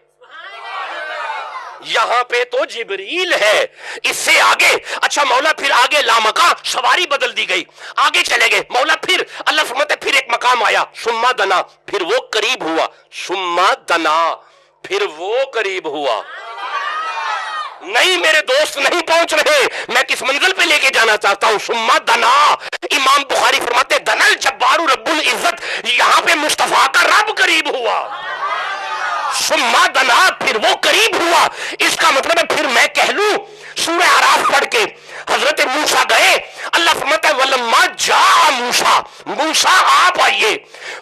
یہاں پہ تو جبریل ہے, اس سے آگے. اچھا مولا پھر آگے لامکاں, سواری بدل دی گئی, آگے چلے گئے. مولا پھر اللہ فرماتا ہے پھر ایک مقام آیا, ثم دنا, پھر وہ قریب ہوا. ثم دنا, پھر وہ قریب ہوا. نہیں میرے دوست نہیں پہنچ رہے, میں کس منزل پہ لے کے جانا چاہتا ہوں. ثم دنا, امام بخاری فرماتے دنا الجبار رب العزت, یہاں پہ مصطفیٰ کا رب قریب ہوا. ثم دنا, پھر وہ قریب ہوا. اس کا مطلب ہے پھر میں کہہ لوں سورہ اعراف پڑھ کے حضرت موسیٰ گئے, اللہ فرماتا ہے وَلَمَّا جَاءَ مُوسیٰ, موسیٰ آپ آئیے.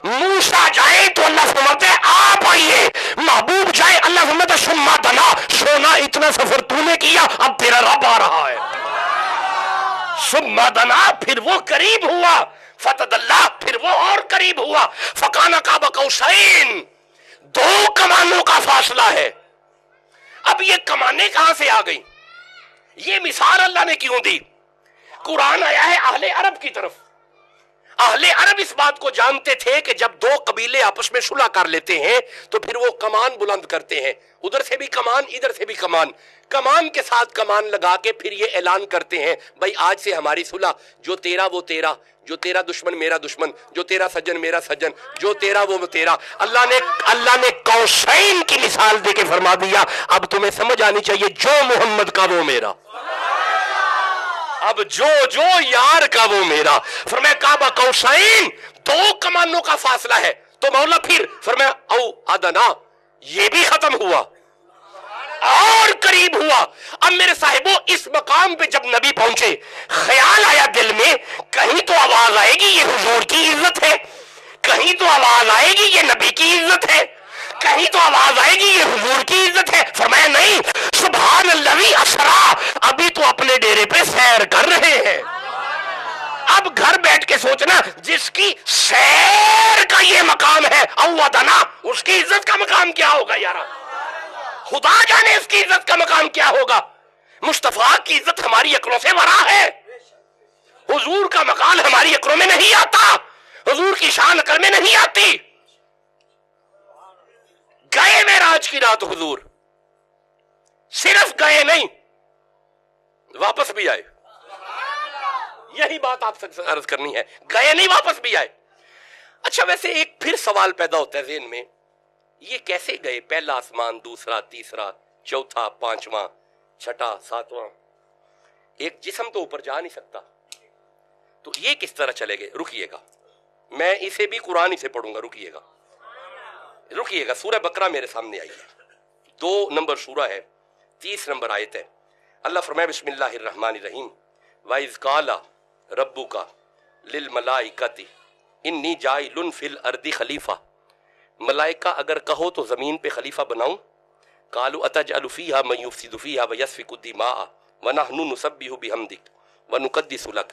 موسیٰ جائے تو اللہ فرماتا ہے آپ آئیے. محبوب جائے اللہ فرماتا ہے ثم دنا, سونا اتنا سفر تو نے کیا اب تیرا رب آ رہا ہے. ثم دنا, پھر وہ قریب ہوا. فتدلی, پھر وہ اور قریب ہوا. فَكَانَ قَابَ قَوْسَيْنِ, 2 کمانوں کا فاصلہ ہے. اب یہ کمانیں کہاں سے آ گئی؟ یہ مثال اللہ نے کیوں دی؟ قرآن آیا ہے اہل عرب کی طرف. اہل عرب اس بات کو جانتے تھے کہ جب 2 قبیلے آپس میں صلح کر لیتے ہیں تو پھر وہ کمان بلند کرتے ہیں, ادھر سے بھی کمان ادھر سے بھی کمان, کمان کے ساتھ کمان لگا کے پھر یہ اعلان کرتے ہیں بھائی آج سے ہماری صلح, جو تیرا وہ تیرا, جو تیرا دشمن میرا دشمن, جو تیرا سجن میرا سجن, جو تیرا وہ تیرا. اللہ نے قوسین کی مثال دے کے فرما دیا اب تمہیں سمجھ آنی چاہیے جو محمد کا وہ میرا, اب جو یار کا وہ میرا. فرمایا قاب قوسین, 2 کمانوں کا فاصلہ ہے. تو مولا پھر فرمایا او ادنا, یہ بھی ختم ہوا اور قریب ہوا. اب میرے صاحبوں اس مقام پہ جب نبی پہنچے خیال آیا دل میں کہیں تو آواز آئے گی یہ حضور کی عزت ہے, کہیں تو آواز آئے گی یہ نبی کی عزت ہے، کہیں تو آواز آئے گی یہ حضور کی عزت ہے. فرمایا نہیں، سبحان الذی اسرا، ابھی تو اپنے ڈیرے پہ سیر کر رہے ہیں. اب گھر بیٹھ کے سوچنا، جس کی سیر کا یہ مقام ہے اوتنا، اس کی عزت کا مقام کیا ہوگا یارا؟ خدا جانے اس کی عزت کا مقام کیا ہوگا. مصطفیٰ کی عزت ہماری عقلوں سے ورا ہے. حضور کا مقام ہماری عقلوں میں نہیں آتا، حضور کی شان عقل میں نہیں آتی. گئے معراج کی رات حضور، صرف گئے نہیں، واپس بھی آئے. یہی بات آپ سے عرض کرنی ہے، گئے نہیں واپس بھی آئے. اچھا ویسے ایک پھر سوال پیدا ہوتا ہے ذہن میں، یہ کیسے گئے؟ پہلا آسمان، دوسرا، تیسرا، چوتھا، پانچواں، چھٹا، ساتواں. ایک جسم تو اوپر جا نہیں سکتا، تو یہ کس طرح چلے گئے؟ رکیے گا، میں اسے بھی قرآن ہی سے پڑھوں گا. رکیے گا سورہ بقرہ میرے سامنے آئی ہے، 2 نمبر سورہ ہے، 30 نمبر آیت ہے. اللہ فرمائے بسم اللہ الرحمن الرحیم، وَإِذْ قَالَ رَبُّكَ لِلْمَلَائِكَةِ إِنِّي جَاعِلٌ فِي الْأَرْضِ خلیفہ. ملائکہ اگر کہو تو زمین پہ خلیفہ بناؤں. قَالُوا أَتَجْعَلُ فِيهَا مَن يُفْسِدُ فِيهَا وَيَسْفِكُ الدِّمَاءَ وَنَحْنُ نُسَبِّحُ بِحَمْدِكَ وَنُقَدِّسُ لَكَ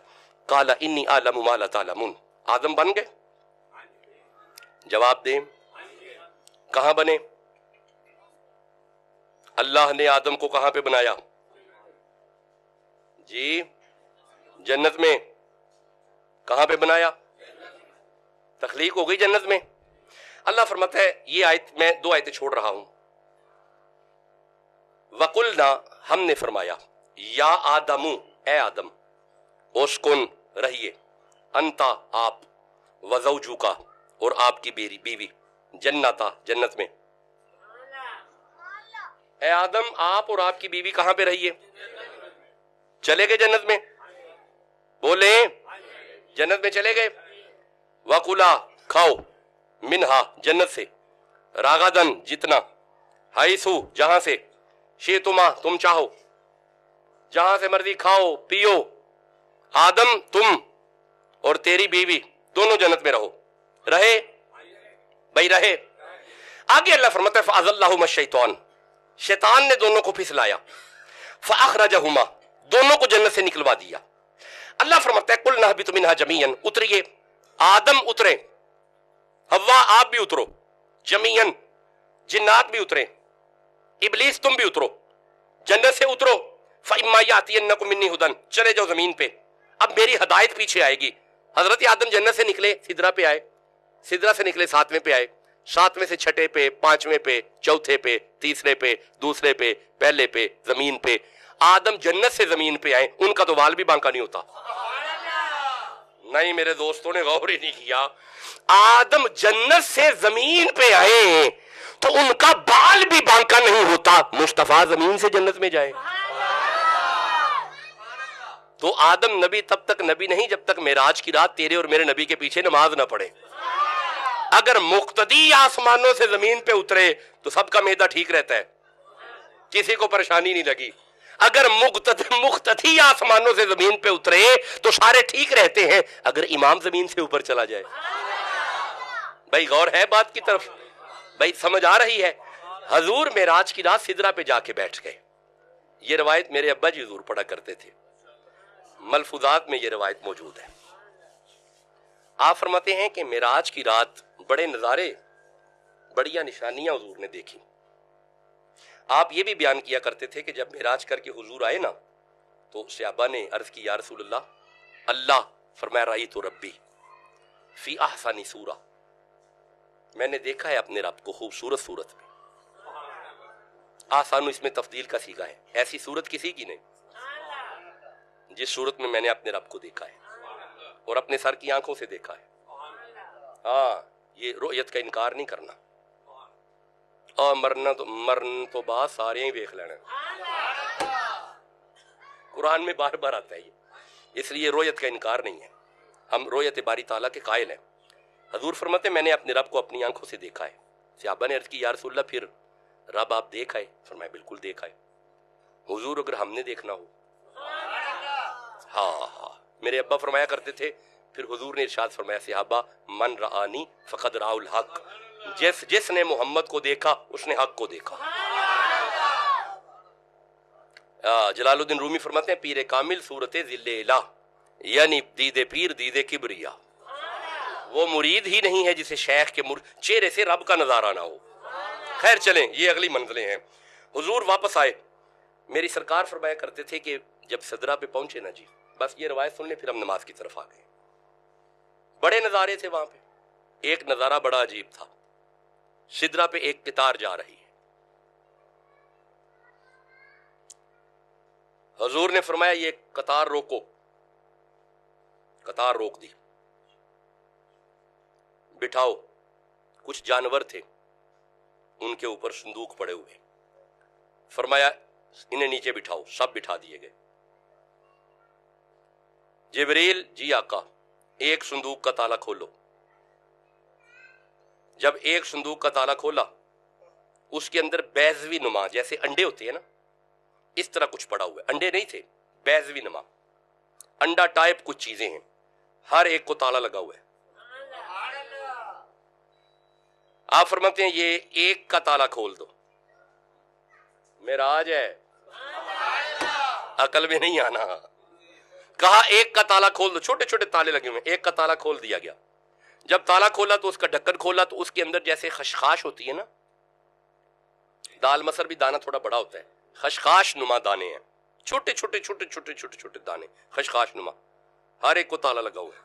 قَالَ إِنِّي أَعْلَمُ مَا لَا تَعْلَمُونَ. آدم بن گئے؟ جواب دیں، کہاں بنے؟ اللہ نے آدم کو کہاں پہ بنایا؟ جی جنت میں. کہاں پہ بنایا؟ تخلیق ہو گئی جنت میں. اللہ فرماتا ہے، یہ آیت میں 2 آیتیں چھوڑ رہا ہوں. وَقُلْنَا، ہم نے فرمایا، یا آدم، اے آدم، اسکن، رہیے، انتا، آپ، وزوجوکا، اور آپ کی بیوی، جنتا، جنت میں. اے آدم، آپ اور آپ کی بیوی کہاں پہ رہیے؟ چلے گئے جنت میں؟ بولیں، جنت میں چلے گئے. وَقُلَا، کھاؤ، منہا، جنت سے، راغدن، جتنا، حیثو، جہاں سے، شئتما، تم چاہو، جہاں سے مرضی کھاؤ پیو. آدم، تم اور تیری بیوی دونوں جنت میں رہو. رہے بھائی؟ رہے. آگے اللہ فرماتا ہے فَأَزَلَّهُمَا الشَّيْطَانُ، شیطان نے دونوں کو پھسلایا. فَأَخْرَجَهُمَا، دونوں کو جنت سے نکلوا دیا. اللہ فرماتا ہے قُلْنَا اهْبِطُوا مِنْهَا جَمِيعًا، اتریے. آدم اترے، حوا آپ بھی اترو، جمیعاً، جنات بھی اترے، ابلیس تم بھی اترو، جنت سے اترو. فَإِمَّا يَأْتِيَنَّكُم مِّنِّي هُدًى، چلے جاؤ زمین پہ، اب میری ہدایت پیچھے آئے گی. حضرت آدم جنت سے نکلے، سدرہ پہ آئے، سدرہ سے نکلے 7ویں پہ آئے، 7ویں سے 6 پہ، 5ویں پہ، 4 پہ، 3 پہ، 2 پہ، پہلے پہ، زمین پہ. آدم جنت سے زمین پہ آئے، ان کا تو وال بھی بانکا نہیں ہوتا. نہیں، میرے دوستوں نے غور ہی نہیں کیا. آدم جنت سے زمین پہ آئے تو ان کا بال بھی بانکا نہیں ہوتا. مصطفیٰ زمین سے جنت میں جائے تو آدم نبی تب تک نبی نہیں جب تک معراج کی رات تیرے اور میرے نبی کے پیچھے نماز نہ پڑھے. اگر مقتدی آسمانوں سے زمین پہ اترے تو سب کا معدہ ٹھیک رہتا ہے، کسی کو پریشانی نہیں لگی. اگر مقتدی آسمانوں سے زمین پہ اترے تو سارے ٹھیک رہتے ہیں. اگر امام زمین سے اوپر چلا جائے، بھائی غور ہے بات کی طرف؟ بھائی سمجھ آ رہی ہے؟ حضور معراج کی رات سدرہ پہ جا کے بیٹھ گئے. یہ روایت میرے ابا جی حضور پڑھا کرتے تھے، ملفوظات میں یہ روایت موجود ہے. آپ فرماتے ہیں کہ معراج کی رات بڑے نظارے، بڑیاں نشانیاں حضور نے دیکھی. آپ یہ بھی بیان کیا کرتے تھے کہ جب معراج کر کے حضور آئے نا تو صحابہ نے عرض کی یا رسول اللہ فرمایا رأیت ربی فی احسن صورہ، میں نے دیکھا ہے اپنے رب کو خوبصورت صورت میں. آسان اس میں تفضیل کا صیغہ ہے، ایسی صورت کسی کی نہیں جس صورت میں نے اپنے رب کو دیکھا ہے اور اپنے سر کی آنکھوں سے دیکھا ہے. ہاں، یہ رؤیت کا انکار نہیں کرنا. اور مرن تو بعد سارے ہی دیکھ لینا، قرآن میں بار بار آتا ہے یہ، اس لیے رؤیت کا انکار نہیں ہے. ہم رؤیت باری تعالیٰ کے قائل ہیں. حضور فرماتے میں نے اپنے رب کو اپنی آنکھوں سے دیکھا ہے. صحابہ نے عرض کی یا رسول اللہ پھر رب آپ دیکھا ہے؟ فرمایا بالکل دیکھا ہے. حضور اگر ہم نے دیکھنا ہو، ہاں میرے ابا فرمایا کرتے تھے پھر حضور نے ارشاد فرمایا صحابہ من رآنی فقد رأى الحق، جس نے محمد کو دیکھا اس نے حق کو دیکھا۔ جلال الدین رومی فرماتے ہیں پیر کامل صورت ذل الہ، یعنی دید پیر دید کبریا، وہ مرید ہی نہیں ہے جسے شیخ کے چہرے سے رب کا نظارہ نہ ہو۔ خیر چلیں، یہ اگلی منزلیں ہیں۔ حضور واپس آئے، میری سرکار فرمایا کرتے تھے کہ جب صدرہ پہ پہنچے نا جی، بس یہ روایت سن لیں پھر ہم نماز کی طرف آ گئے۔ بڑے نظارے تھے وہاں پہ، ایک نظارہ بڑا عجیب تھا، صدرہ پہ ایک قطار جا رہی ہے۔ حضور نے فرمایا یہ قطار روکو، قطار روک دی، بٹھاؤ۔ کچھ جانور تھے ان کے اوپر صندوق پڑے ہوئے، فرمایا انہیں نیچے بٹھاؤ، سب بٹھا دیے گئے۔ جبریل جی آقا ایک صندوق کا تالا کھولو۔ جب ایک صندوق کا تالا کھولا، اس کے اندر بیضوی نما جیسے انڈے ہوتے ہیں نا، اس طرح کچھ پڑا ہوا ہے، انڈے نہیں تھے، بیضوی نما انڈا ٹائپ کچھ چیزیں ہیں، ہر ایک کو تالا لگا ہوا ہے۔ آپ فرماتے ہیں یہ ایک کا تالا کھول دو۔ معراج ہے، عقل میں نہیں آنا۔ کہا ایک کا تالا کھول دو، چھوٹے چھوٹے تالے لگے ہوئے، ایک کا تالا کھول دیا گیا۔ جب تالا کھولا تو اس کا ڈھکن کھولا تو اس کے اندر جیسے خشخاش ہوتی ہے نا، دال مسر بھی دانہ تھوڑا بڑا ہوتا ہے، خشخاش نما دانے ہیں، چھوٹے چھوٹے چھوٹے چھوٹے چھوٹے چھوٹے دانے، خشخاش نما، ہر ایک کو تالا لگا ہوا ہے۔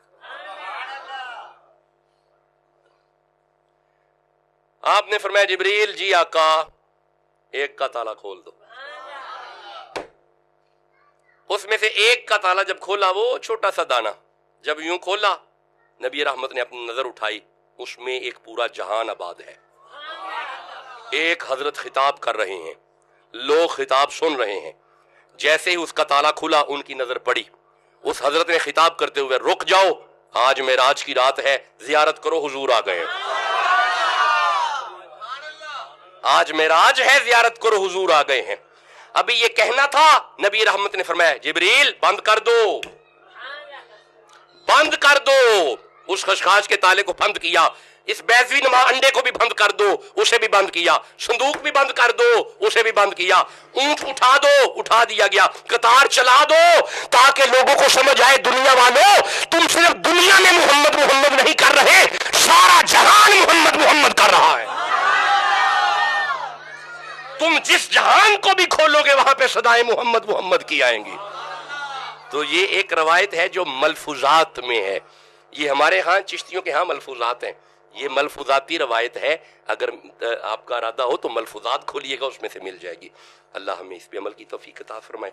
آپ نے فرمایا جبریل جی آقا ایک کا تالا کھول دو۔ اس میں سے ایک کا تالا جب کھولا، وہ چھوٹا سا دانہ جب یوں کھولا، نبی رحمت نے اپنی نظر اٹھائی، اس میں ایک پورا جہان آباد ہے۔ ایک حضرت خطاب کر رہے ہیں، لوگ خطاب سن رہے ہیں۔ جیسے ہی اس کا تالا کھلا ان کی نظر پڑی، اس حضرت نے خطاب کرتے ہوئے رک جاؤ، آج معراج کی رات ہے، زیارت کرو، حضور آ گئے۔ آج معراج ہے، زیارت کرو، حضور آ گئے ہیں۔ ابھی یہ کہنا تھا، نبی رحمت نے فرمایا جبریل بند کر دو، بند کر دو۔ اس خشخاش کے تالے کو بند کیا، اس بیضوی نما انڈے کو بھی بند کر دو، اسے بھی بند کیا، صندوق بھی بند کر دو، اسے بھی بند کیا، اونٹ اٹھا دو، اٹھا دیا گیا، قطار چلا دو، تاکہ لوگوں کو سمجھ آئے دنیا والوں تم صرف دنیا میں محمد محمد نہیں کر رہے، سارا جہان محمد محمد کر رہا ہے۔ تم جس جہان کو بھی کھولو گے وہاں پہ صدائیں محمد محمد کی آئیں گی۔ تو یہ ایک روایت ہے جو ملفوظات میں ہے، یہ ہمارے ہاں چشتیوں کے ہاں ملفوظات ہیں، یہ ملفوظاتی روایت ہے۔ اگر آپ کا ارادہ ہو تو ملفوظات کھولیے گا، اس میں سے مل جائے گی۔ اللہ ہمیں اس پہ عمل کی توفیق عطا فرمائے۔